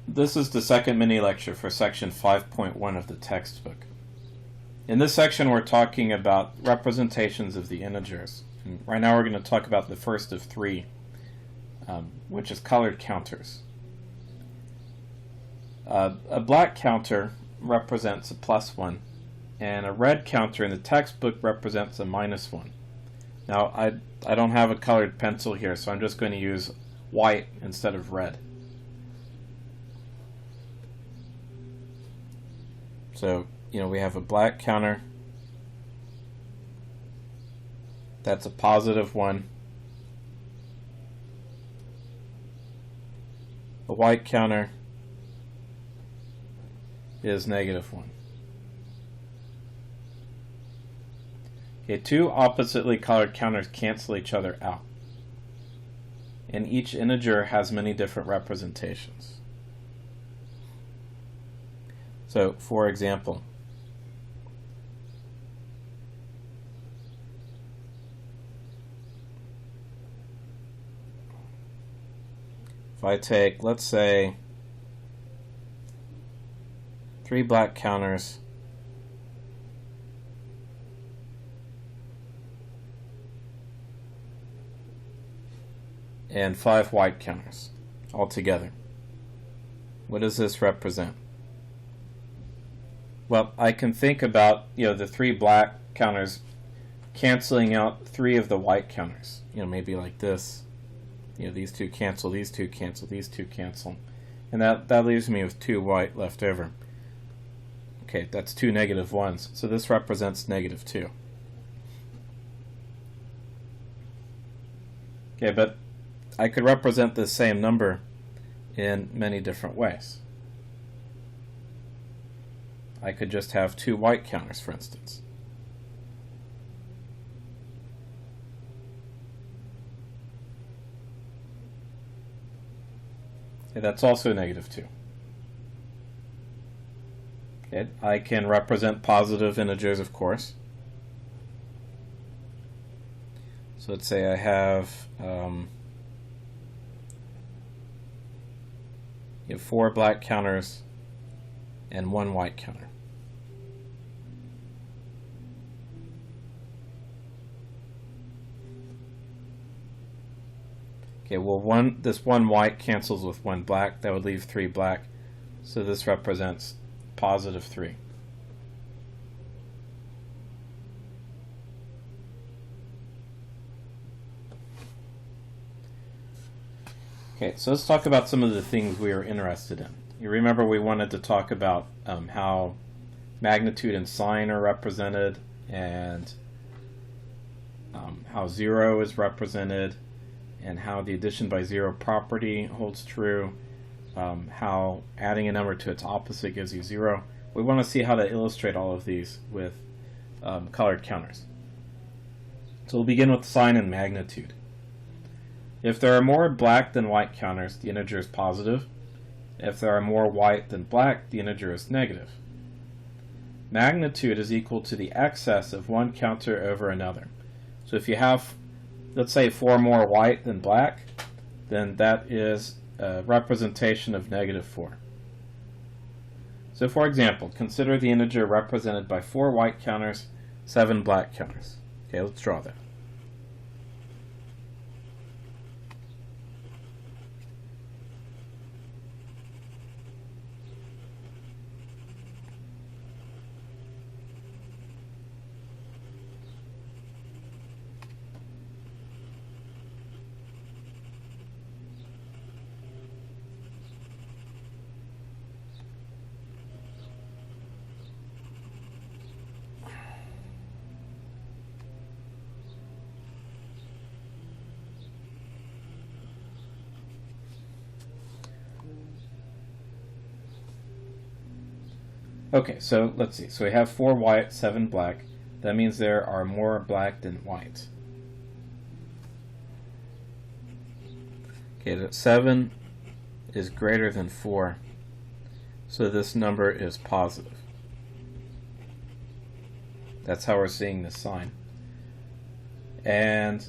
This is the second mini lecture for section 5.1 of the textbook. In this section we're talking about representations of the integers. And right now we're going to talk about the first of three, which is colored counters. A black counter represents a +1, and a red counter in the textbook represents a -1. Now I don't have a colored pencil here, so I'm just going to use white instead of red. So, we have a black counter. That's a +1. A white counter is -1. Okay, two oppositely colored counters cancel each other out. And each integer has many different representations. So, for example, if I take, let's say, 3 black counters and 5 white counters all together, what does this represent? Well, I can think about, the 3 black counters canceling out 3 of the white counters. Maybe like this. These two cancel, these two cancel, these two cancel. And that leaves me with 2 white left over. Okay, that's 2 -1s. So this represents -2. Okay, but I could represent this same number in many different ways. I could just have 2 white counters, for instance. Okay, that's also -2. Okay, I can represent positive integers, of course. So let's say I have 4 black counters and 1 white counter. Okay, well this 1 white cancels with 1 black. That would leave 3 black. So this represents +3. Okay, so let's talk about some of the things we are interested in. You remember we wanted to talk about how magnitude and sign are represented, and how 0 is represented, and how the addition by 0 property holds true, how adding a number to its opposite gives you 0. We want to see how to illustrate all of these with colored counters. So we'll begin with sign and magnitude. If there are more black than white counters, the integer is positive. If there are more white than black, the integer is negative. Magnitude is equal to the excess of one counter over another. So if you have, let's say, 4 more white than black, then that is a representation of -4. So for example, consider the integer represented by 4 white counters, 7 black counters. Okay, let's draw that. Okay, so let's see. So we have 4 white, 7 black. That means there are more black than white. Okay, that 7 is greater than 4, so this number is positive. That's how we're seeing this sign. And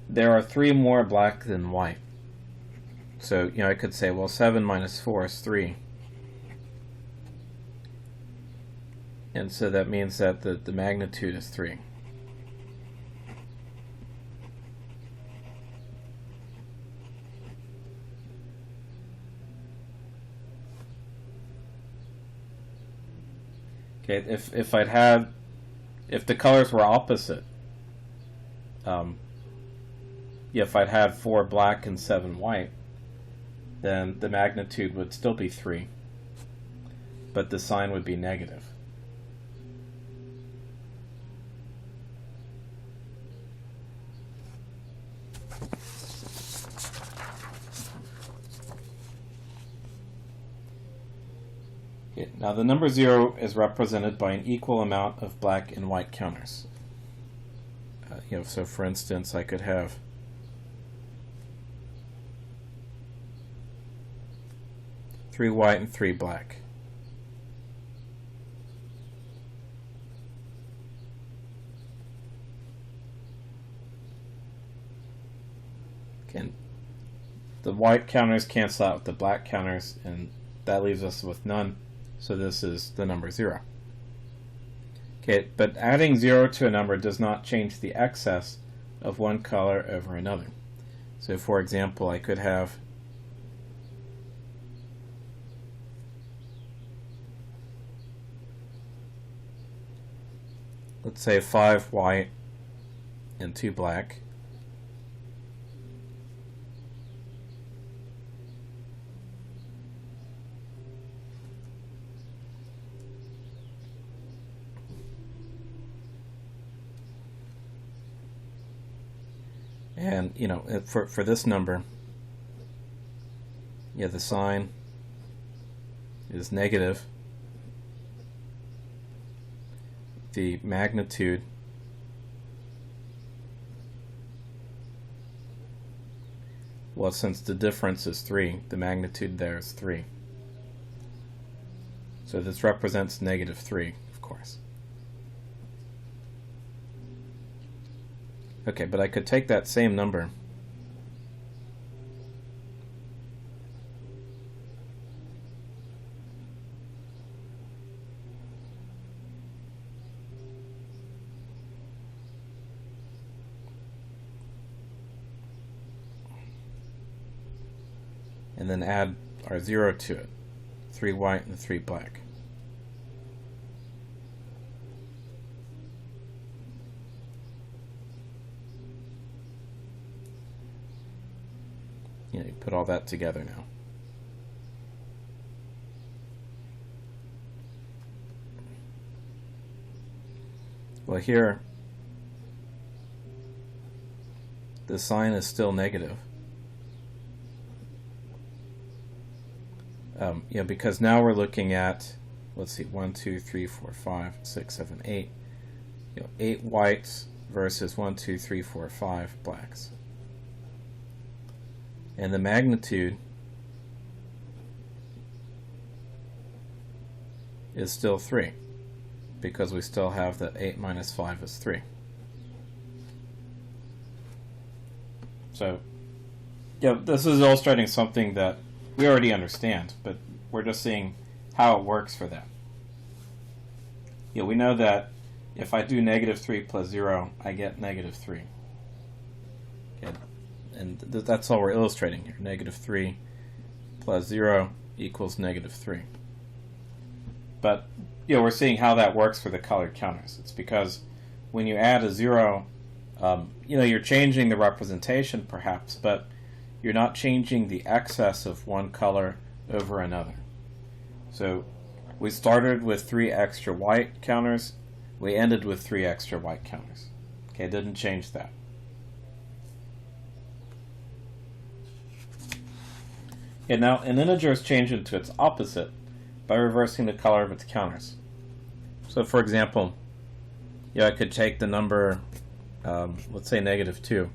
there are 3 more black than white. So, I could say, well, 7 minus 4 is 3. And so that means that the magnitude is 3. Okay, if the colors were opposite, if I'd had 4 black and 7 white, then the magnitude would still be 3, but the sign would be negative. Okay, now the number 0 is represented by an equal amount of black and white counters. So for instance, I could have three white and 3 black. Again, the white counters cancel out with the black counters, and that leaves us with none. So this is the number 0. Okay, but adding 0 to a number does not change the excess of one color over another. So for example, I could have let's say 5 white and 2 black. And for this number, the sign is negative. The magnitude since the difference is 3, the magnitude there is 3. So this represents negative 3, of course. Okay, but I could take that same number and then add our 0 to it, 3 white and 3 black. You put all that together now. Well, here the sign is still negative. Because now we're looking at, let's see, 1, 2, 3, 4, 5, 6, 7, 8. 8 whites versus 1, 2, 3, 4, 5 blacks. And the magnitude is still 3, because we still have that 8 minus 5 is 3. So, this is illustrating something that we already understand, but we're just seeing how it works for them. We know that if I do negative 3 plus 0, I get negative 3. Okay. And that's all we're illustrating here. Negative 3 plus 0 equals negative 3. But we're seeing how that works for the colored counters. It's because when you add a 0, you're changing the representation perhaps, but you're not changing the excess of one color over another. So we started with 3 extra white counters. We ended with 3 extra white counters. Okay, it didn't change that. Okay, now an integer is changed into its opposite by reversing the color of its counters. So for example, I could take the number, let's say negative 2,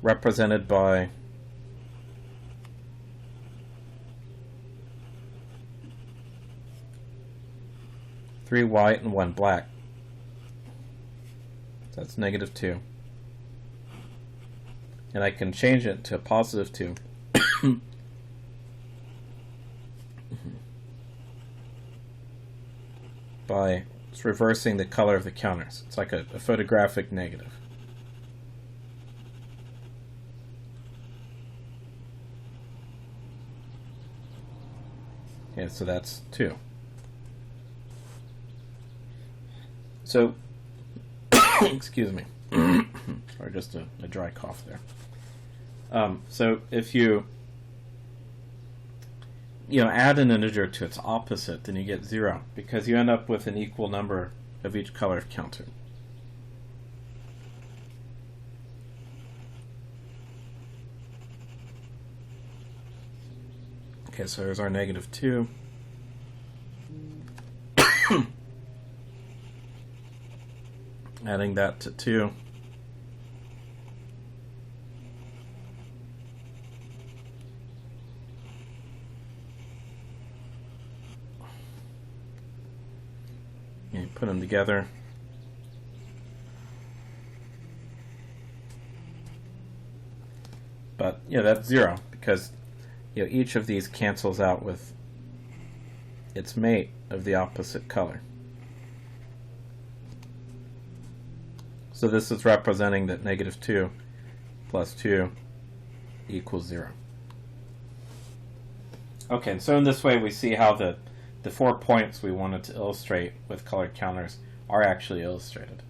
represented by three white and 1 black. So that's negative 2. And I can change it to a positive 2 by just reversing the color of the counters. It's like a photographic negative. Yeah, so that's 2. So, excuse me, or just a dry cough there. So if you add an integer to its opposite, then you get 0, because you end up with an equal number of each color counter. Okay, so there's our -2. Adding that to 2. And put them together. But yeah, that's 0, because each of these cancels out with its mate of the opposite color. So this is representing that -2 plus 2 equals 0. Okay, and so in this way we see how the 4 points we wanted to illustrate with colored counters are actually illustrated.